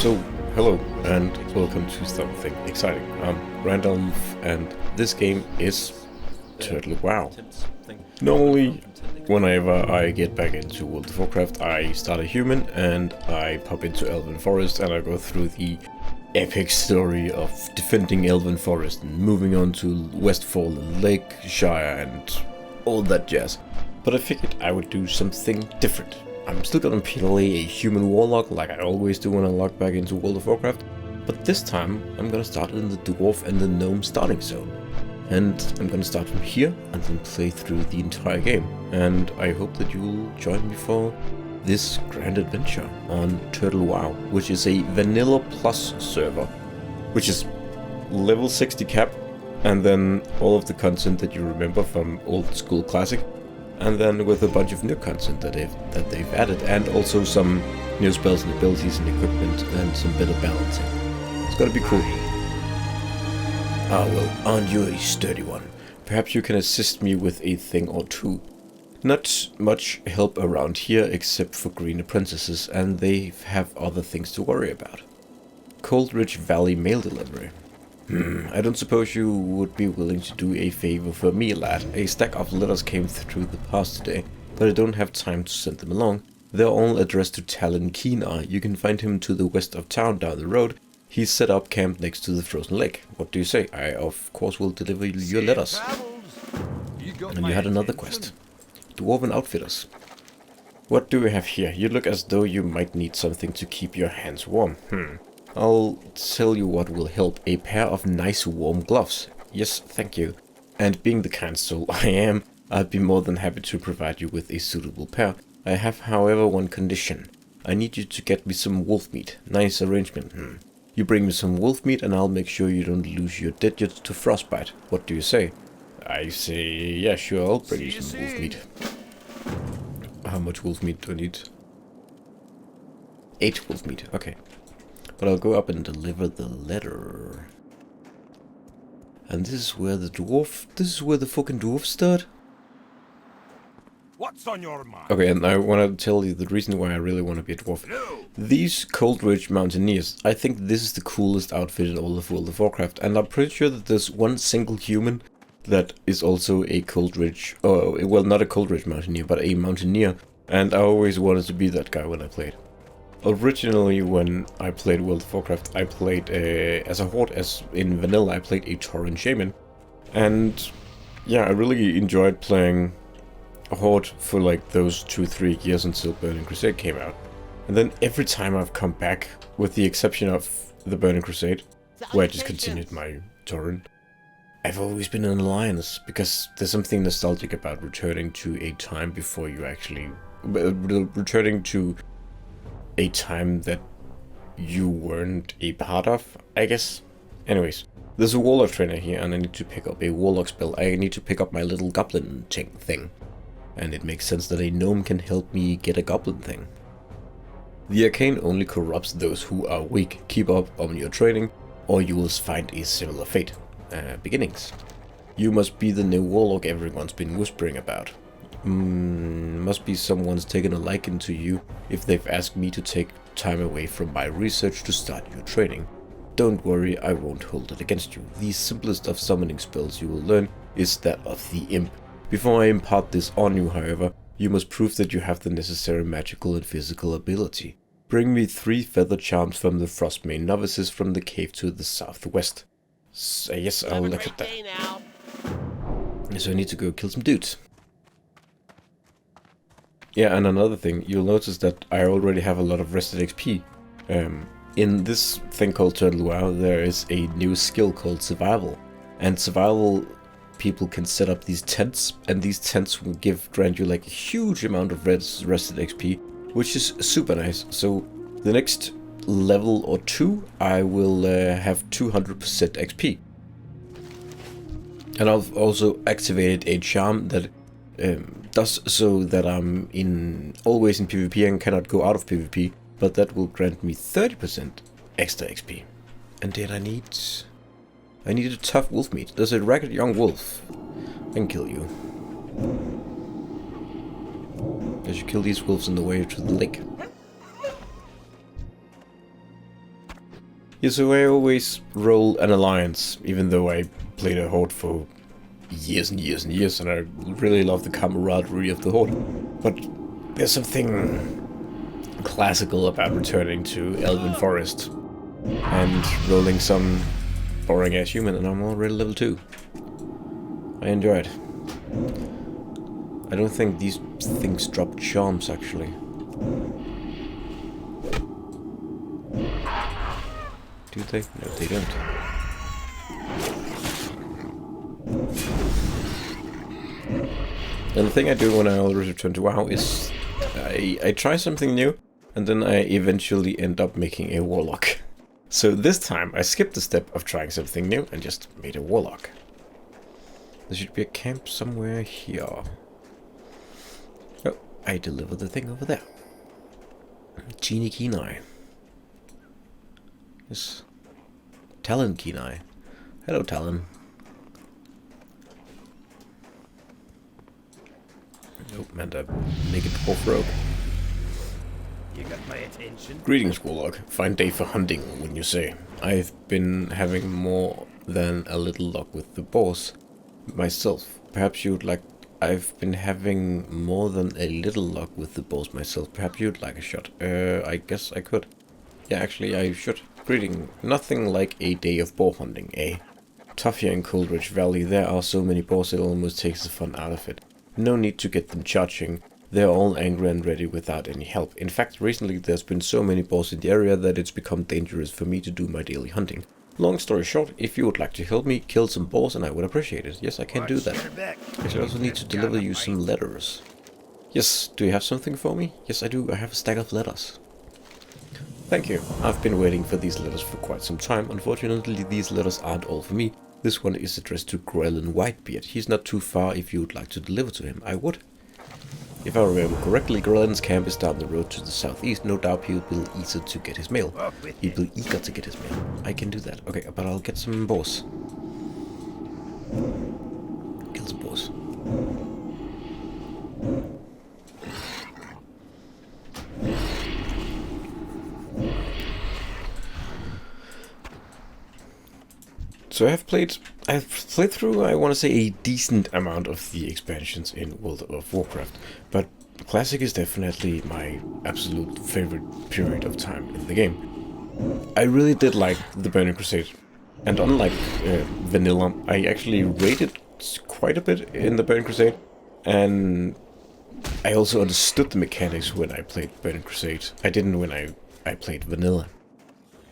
So, hello and welcome to something exciting. I'm Randolph and this game is Turtle Wow. Normally, whenever I get back into World of Warcraft, I start a human and I pop into Elven Forest and I go through the epic story of defending Elven Forest and moving on to Westfall and Lake Shire and all that jazz. But I figured I would do something different. I'm still gonna play a human warlock like I always do when I log back into World of Warcraft, but this time I'm gonna start in the dwarf and the gnome starting zone. And I'm gonna start from here and then play through the entire game. And I hope that you'll join me for this grand adventure on Turtle WoW, which is a Vanilla Plus server, which is level 60 cap, and then all of the content that you remember from Old School Classic, and then with a bunch of new content that they've added, and also some new spells and abilities and equipment, and some better balancing. It's gonna be cool. Ah well, aren't you a sturdy one? Perhaps you can assist me with a thing or two. Not much help around here except for green apprentices, and they have other things to worry about. Coldridge Valley mail delivery. I don't suppose you would be willing to do a favor for me, lad. A stack of letters came through the post today, but I don't have time to send them along. They're all addressed to Talon Keenar. You can find him to the west of town down the road. He's set up camp next to the frozen lake. What do you say? I, of course, will deliver your letters. And you had another quest. Dwarven Outfitters. What do we have here? You look as though you might need something to keep your hands warm. I'll tell you what will help. A pair of nice warm gloves. Yes, thank you. And being the kind soul I am, I'd be more than happy to provide you with a suitable pair. I have, however, one condition. I need you to get me some wolf meat. Nice arrangement. You bring me some wolf meat and I'll make sure you don't lose your digits to frostbite. What do you say? I say, yeah, sure, I'll bring you some wolf meat. How much wolf meat do I need? 8 wolf meat, okay. But I'll go up and deliver the letter. And this is where the fucking dwarf start? What's on your mind? Okay, and I want to tell you the reason why I really want to be a dwarf. No. These Coldridge Mountaineers, I think this is the coolest outfit in all of World of Warcraft, and I'm pretty sure that there's one single human that is also a Coldridge, well, not a Coldridge Mountaineer, but a Mountaineer, and I always wanted to be that guy when I played. Originally, when I played World of Warcraft, I played as a horde, as in vanilla, I played a Tauren Shaman. And yeah, I really enjoyed playing a horde for like those 2-3 years until Burning Crusade came out. And then every time I've come back, with the exception of the Burning Crusade, where I just continued my Tauren, I've always been an alliance, because there's something nostalgic about returning to a time before you actually... returning to a time that you weren't a part of, I guess. Anyways, there's a warlock trainer here and I need to pick up a warlock spell. I need to pick up my little goblin thing. And it makes sense that a gnome can help me get a goblin thing. The arcane only corrupts those who are weak. Keep up on your training or you will find a similar fate. Beginnings. You must be the new warlock everyone's been whispering about. Must be someone's taken a liking to you if they've asked me to take time away from my research to start your training. Don't worry, I won't hold it against you. The simplest of summoning spells you will learn is that of the imp. Before I impart this on you, however, you must prove that you have the necessary magical and physical ability. Bring me 3 feather charms from the Frostmane novices from the cave to the southwest. So, yes, I'll accept that. So I need to go kill some dudes. Yeah, and another thing, you'll notice that I already have a lot of rested XP. In this thing called Turtle WoW, there is a new skill called Survival. And Survival people can set up these tents, and these tents will grant you like a huge amount of rested XP, which is super nice. So the next level or 2, I will have 200% XP. And I've also activated a charm that does so that I'm always in PvP and cannot go out of PvP, but that will grant me 30% extra XP. And then I need a tough wolf meat. There's a ragged young wolf. I can kill you. I should kill these wolves on the way to the lake. Yeah, so I always roll an alliance, even though I played a horde for years and years and years, and I really love the camaraderie of the horde. But there's something classical about returning to Elven Forest and rolling some boring ass human, and I'm already level 2. I enjoy it. I don't think these things drop charms actually. Do they? No, they don't. And the thing I do when I always return to WoW is I try something new, and then I eventually end up making a warlock. So this time I skipped the step of trying something new and just made a warlock. There should be a camp somewhere here. Oh, I delivered the thing over there. Genie Kenai. Yes. Talon Kenai. Hello, Talon. Oh, and a naked dwarf rogue. You got my attention. Greetings, Warlock. Fine day for hunting, wouldn't you say? I've been having more than a little luck with the boss myself. Perhaps you'd like... I've been having more than a little luck with the boss myself. Perhaps you'd like a shot. I guess I could. Yeah, actually, I should. Greeting. Nothing like a day of boar hunting, eh? Tough here in Coldridge Valley. There are so many boars it almost takes the fun out of it. No need to get them charging. They're all angry and ready without any help. In fact, recently there's been so many boars in the area that it's become dangerous for me to do my daily hunting. Long story short, if you would like to help me kill some boars, and I would appreciate it. Yes, I can do that. I should also need to deliver you some letters. Yes, do you have something for me? Yes, I do. I have a stack of letters. Thank you. I've been waiting for these letters for quite some time. Unfortunately, these letters aren't all for me. This one is addressed to Grelin Whitebeard. He's not too far if you would like to deliver to him. I would. If I remember correctly, Grelin's camp is down the road to the southeast. No doubt he'll be eager to get his mail. He'll be eager to get his mail. I can do that. Okay, but I'll get some boars. Kill some boars. So I've played through, I want to say, a decent amount of the expansions in World of Warcraft, but Classic is definitely my absolute favorite period of time in the game. I really did like the Burning Crusade, and unlike Vanilla, I actually rated quite a bit in the Burning Crusade, and I also understood the mechanics when I played Burning Crusade. I didn't when I played Vanilla.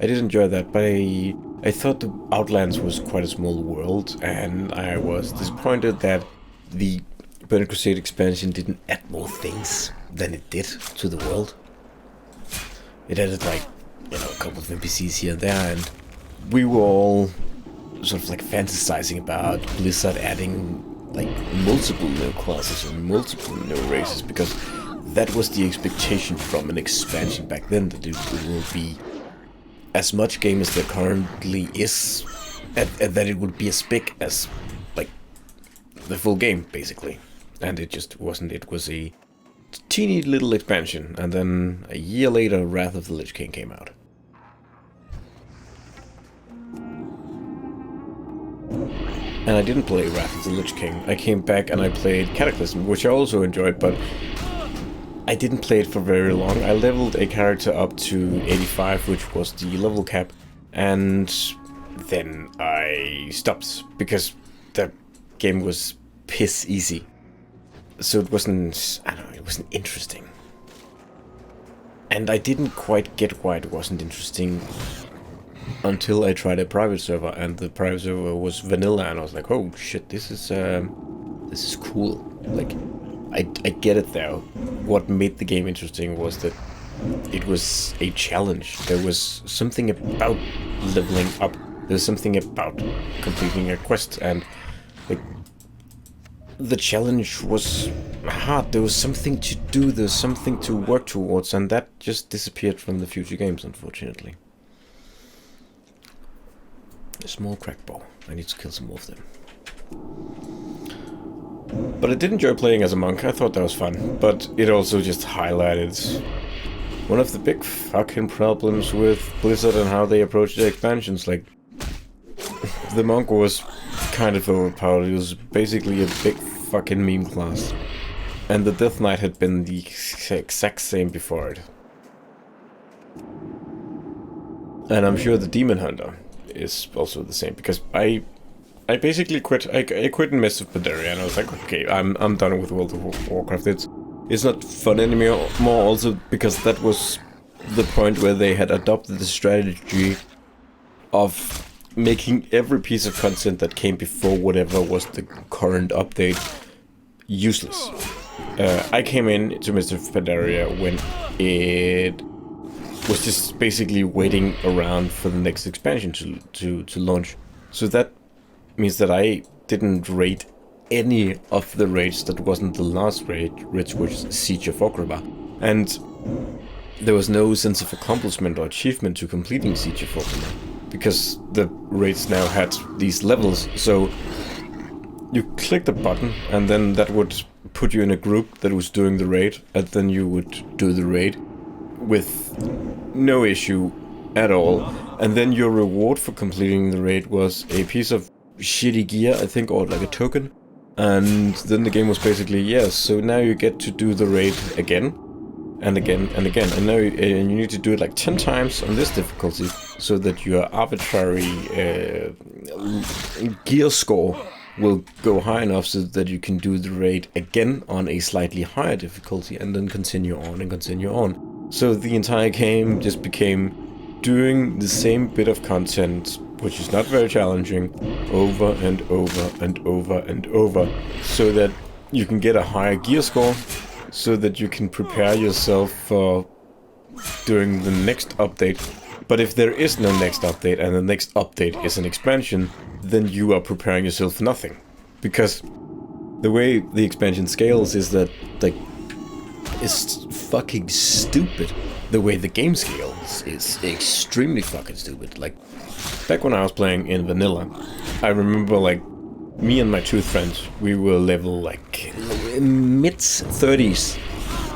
I did enjoy that, but I thought the Outlands was quite a small world, and I was disappointed that the Burning Crusade expansion didn't add more things than it did to the world. It added, like, you know, a couple of NPCs here and there, and we were all sort of like fantasizing about Blizzard adding like multiple new classes and multiple new races, because that was the expectation from an expansion back then, that it will be as much game as there currently is, and that it would be as big as, like, the full game, basically. And it just wasn't. It was a teeny little expansion, and then a year later, Wrath of the Lich King came out. And I didn't play Wrath of the Lich King. I came back and I played Cataclysm, which I also enjoyed, but I didn't play it for very long. I leveled a character up to 85, which was the level cap, and then I stopped, because the game was piss easy. So it wasn't, I don't know, it wasn't interesting. And I didn't quite get why it wasn't interesting until I tried a private server, and the private server was vanilla, and I was like, oh shit, this is cool. Like, I get it there. What made the game interesting was that it was a challenge. There was something about leveling up. There was something about completing a quest, and like, the challenge was hard. There was something to do. There was something to work towards, and that just disappeared from the future games, unfortunately. A small crackball. I need to kill some more of them. But I did enjoy playing as a monk. I thought that was fun. But it also just highlighted one of the big fucking problems with Blizzard and how they approach their expansions. Like, the monk was kind of overpowered. It was basically a big fucking meme class. And the Death Knight had been the exact same before it. And I'm sure the Demon Hunter is also the same, because I basically quit. I quit in Mists of Pandaria, and I was like, okay, I'm done with World of Warcraft. It's not fun anymore. Also because that was the point where they had adopted the strategy of making every piece of content that came before whatever was the current update useless. I came in to Mists of Pandaria when it was just basically waiting around for the next expansion to launch. So that means that I didn't raid any of the raids that wasn't the last raid, which was Siege of Agrabah. And there was no sense of accomplishment or achievement to completing Siege of Agrabah, because the raids now had these levels. So you clicked a button, and then that would put you in a group that was doing the raid, and then you would do the raid with no issue at all. And then your reward for completing the raid was a piece of shitty gear, I think, or like a token. And then the game was basically, yes, so now you get to do the raid again and again and again, and now you need to do it like 10 times on this difficulty, so that your arbitrary gear score will go high enough so that you can do the raid again on a slightly higher difficulty, and then continue on and continue on. So the entire game just became doing the same bit of content, which is not very challenging, over and over and over and over, so that you can get a higher gear score, so that you can prepare yourself for doing the next update. But if there is no next update, and the next update is an expansion, then you are preparing yourself for nothing. Because the way the expansion scales is that, like, it's fucking stupid. The way the game scales is extremely fucking stupid. Like, back when I was playing in vanilla, I remember, like, me and my two friends, we were level, like, mid-30s.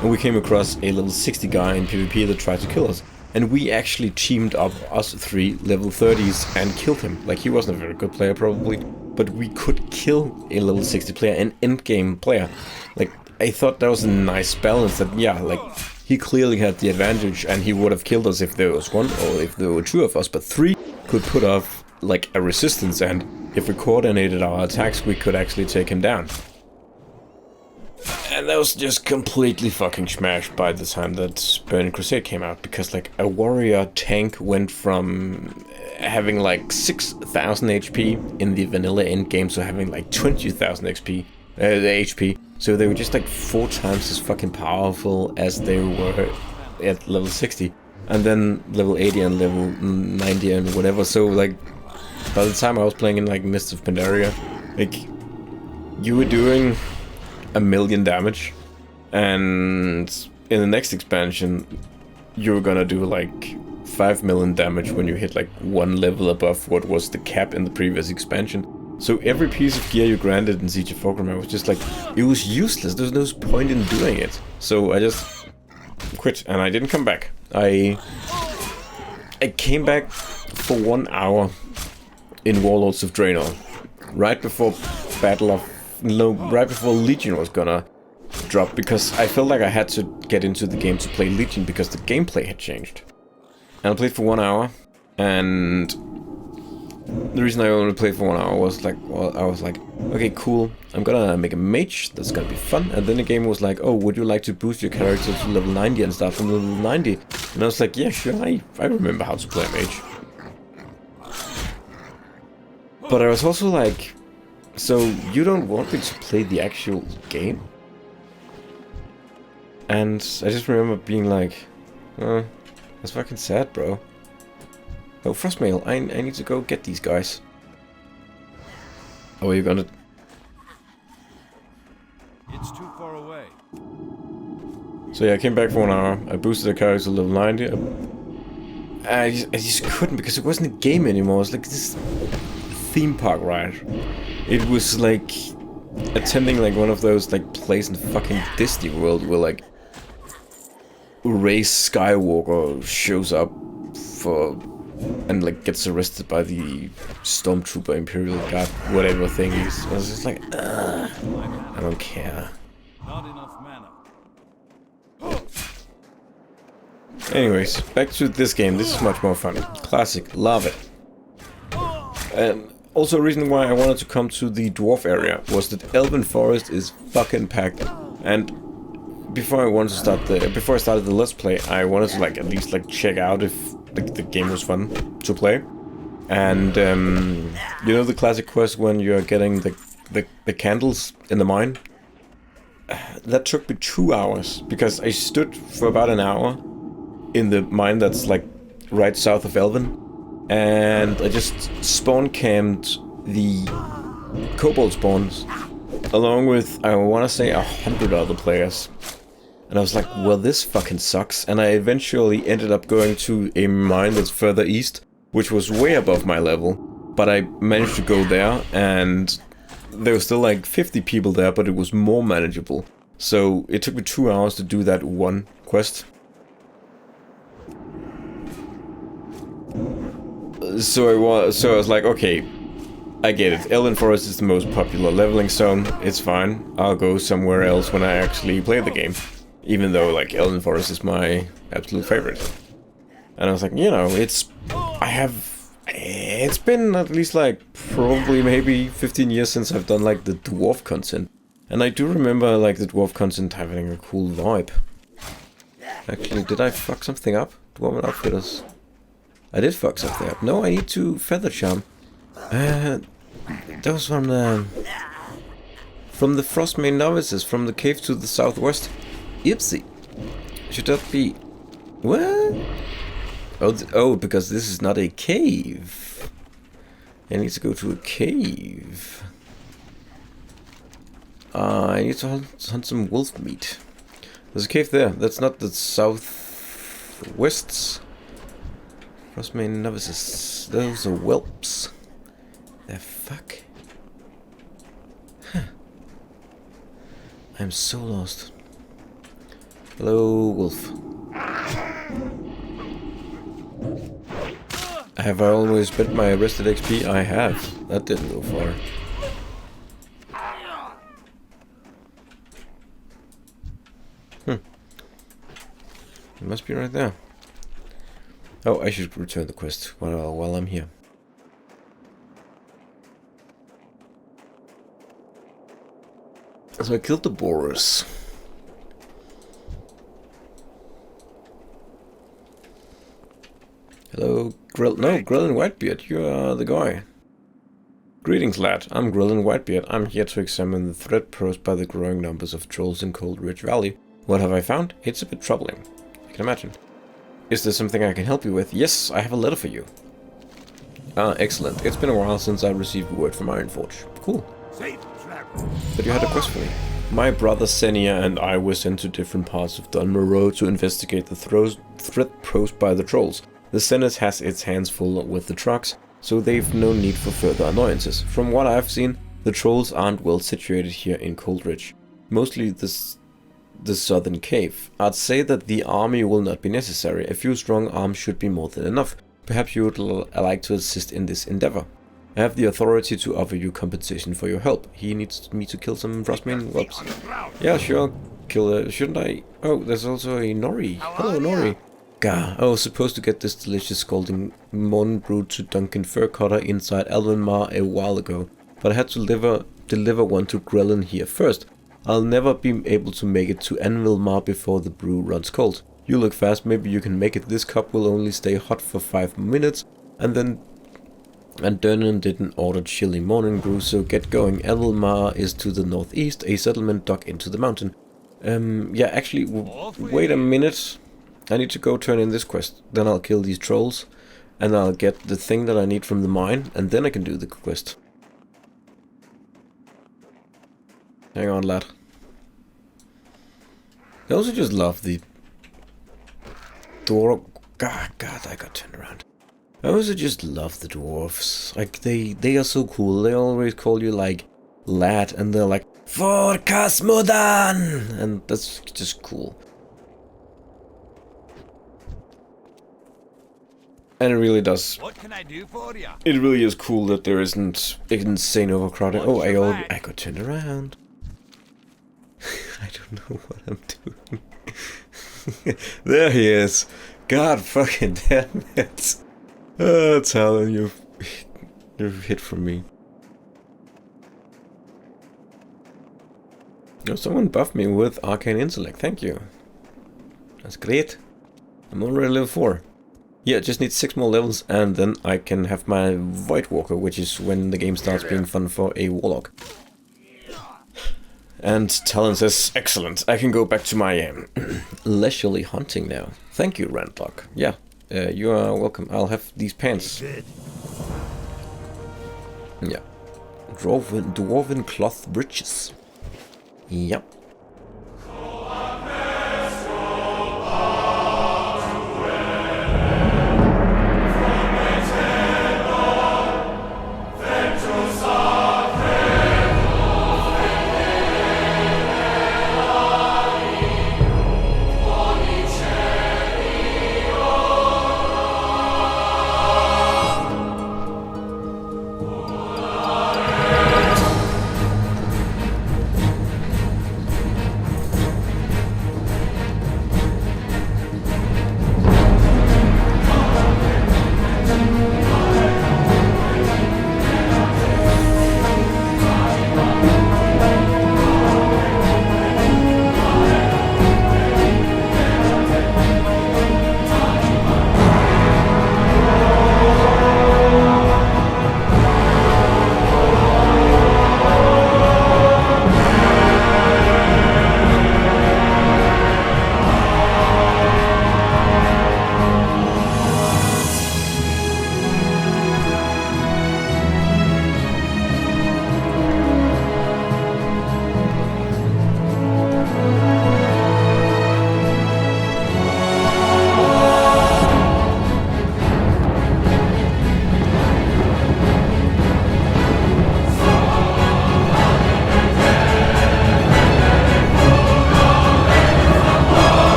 And we came across a level 60 guy in PvP that tried to kill us. And we actually teamed up, us three level 30s, and killed him. Like, he wasn't a very good player, probably, but we could kill a level 60 player, an endgame player. Like, I thought that was a nice balance, that, yeah, like, he clearly had the advantage, and he would have killed us if there was one, or if there were two of us, but three could put off, like, a resistance, and if we coordinated our attacks, we could actually take him down. And that was just completely fucking smashed by the time that Burning Crusade came out, because, like, a warrior tank went from having, like, 6,000 HP in the vanilla endgame to having, like, 20,000 HP. So they were just, like, 4 times as fucking powerful as they were at level 60. And then level 80 and level 90 and whatever. So, like, by the time I was playing in, like, Mists of Pandaria, like, you were doing 1,000,000 damage, and in the next expansion you're gonna do like 5 million damage when you hit like 1 level above what was the cap in the previous expansion. So every piece of gear you granted in Siege of Agrabah was just like, it was useless. There's no point in doing it. So I just quit, and I didn't come back. I came back for 1 hour in Warlords of Draenor, right before right before Legion was gonna drop, because I felt like I had to get into the game to play Legion, because the gameplay had changed. And I played for 1 hour, and the reason I only played for 1 hour was like, well, I was like, okay, cool, I'm gonna make a mage, that's gonna be fun. And then the game was like, oh, would you like to boost your character to level 90 and start from level 90? And I was like, yeah, sure, I remember how to play a mage. But I was also like, so you don't want me to play the actual game? And I just remember being like, that's fucking sad, bro. Oh, Frostmail, I need to go get these guys. Oh, are you gonna... It's too far away. So yeah, I came back for 1 hour, I boosted the character to level 90. I just couldn't, because it wasn't a game anymore. It was like this theme park ride. It was like attending like one of those like plays in fucking Disney World, Rey Skywalker shows up for and like gets arrested by the Stormtrooper Imperial Guard, whatever thing is. I was just like, I don't care. Not enough mana. Anyways, back to this game. This is much more fun. Classic, love it. And also, a reason why I wanted to come to the dwarf area was that Elven Forest is fucking packed. And before I started the Let's Play, I wanted to like at least like check out if the game was fun to play. And you know the classic quest when you're getting the candles in the mine? That took me 2 hours because I stood for about an hour in the mine that's like right south of Elven, and I just spawn camped the kobold spawns along with, I want to say, 100 other players. And I was like, well, this fucking sucks. And I eventually ended up going to a mine that's further east, which was way above my level. But I managed to go there, and there were still like 50 people there, but it was more manageable. So it took me 2 hours to do that one quest. So I was like, okay, I get it. Elven Forest is the most popular leveling zone. It's fine. I'll go somewhere else when I actually play the game. Even though, like, Elven Forest is my absolute favorite. And I was like, you know, it's been at least, like, probably maybe 15 years since I've done, like, the dwarf content. And I do remember, like, the dwarf content having a cool vibe. Actually, did I fuck something up? Dwarven Outfitters. I did fuck something up. No, I need to feather charm. That was from the Frostmane Novices, from the cave to the southwest. Oopsie. Should that be... What? Oh, because this is not a cave. I need to go to a cave. I need to hunt some wolf meat. There's a cave there. That's not the southwest. Frostmane Novices. Those are whelps. The fuck? Huh. I'm so lost. Hello, wolf. Have I always spent my arrested XP? I have. That didn't go far. It must be right there. Oh, I should return the quest while I'm here. So I killed the boars. Hello, Grillin Whitebeard, you are the guy. Greetings, lad. I'm Grillin Whitebeard. I'm here to examine the threat posed by the growing numbers of trolls in Cold Ridge Valley. What have I found? It's a bit troubling. I can imagine. Is there something I can help you with? Yes, I have a letter for you. Ah, excellent. It's been a while since I received word from Ironforge. Cool. But you had a quest for me. My brother Senia and I were sent to different parts of Dunmore to investigate the threat posed by the trolls. The Senate has its hands full with the trucks, so they've no need for further annoyances. From what I've seen, the trolls aren't well situated here in Coldridge. Mostly the southern cave. I'd say that the army will not be necessary. A few strong arms should be more than enough. Perhaps you would like to assist in this endeavor. I have the authority to offer you compensation for your help. He needs me to kill some Frostmane whelps. Yeah, sure. Kill shouldn't I? Oh, there's also a Nori. Hello, Nori. Gah, I was supposed to get this delicious scalding morning brew to Duncan Furcutter inside Elvenmar a while ago, but I had to deliver one to Grellin here first. I'll never be able to make it to Anvilmar before the brew runs cold. You look fast, maybe you can make it. This cup will only stay hot for 5 minutes, and Durnan didn't order chilly morning brew, so get going. Anvilmar is to the northeast, a settlement dug into the mountain. Yeah, actually, wait a minute. I need to go turn in this quest. Then I'll kill these trolls, and I'll get the thing that I need from the mine, and then I can do the quest. Hang on, lad. I also just love the dwarf. God, I got turned around. I also just love the dwarfs. Like, they are so cool. They always call you, like, lad, and they're like, For Kasmodan! And that's just cool. And it really does. What can I do for you? It really is cool that there isn't insane overcrowding. Oh, I got turned around. I don't know what I'm doing. There he is. God fucking damn it. Talon, you've hit from me. Oh, someone buffed me with Arcane Intellect. Thank you. That's great. I'm already level 4. Yeah, just need 6 more levels and then I can have my Void Walker, which is when the game starts being fun for a Warlock. And Talon says, excellent, I can go back to my leisurely hunting now. Thank you, Randlock. Yeah, you are welcome. I'll have these pants. Yeah. Dwarven cloth breeches. Yep.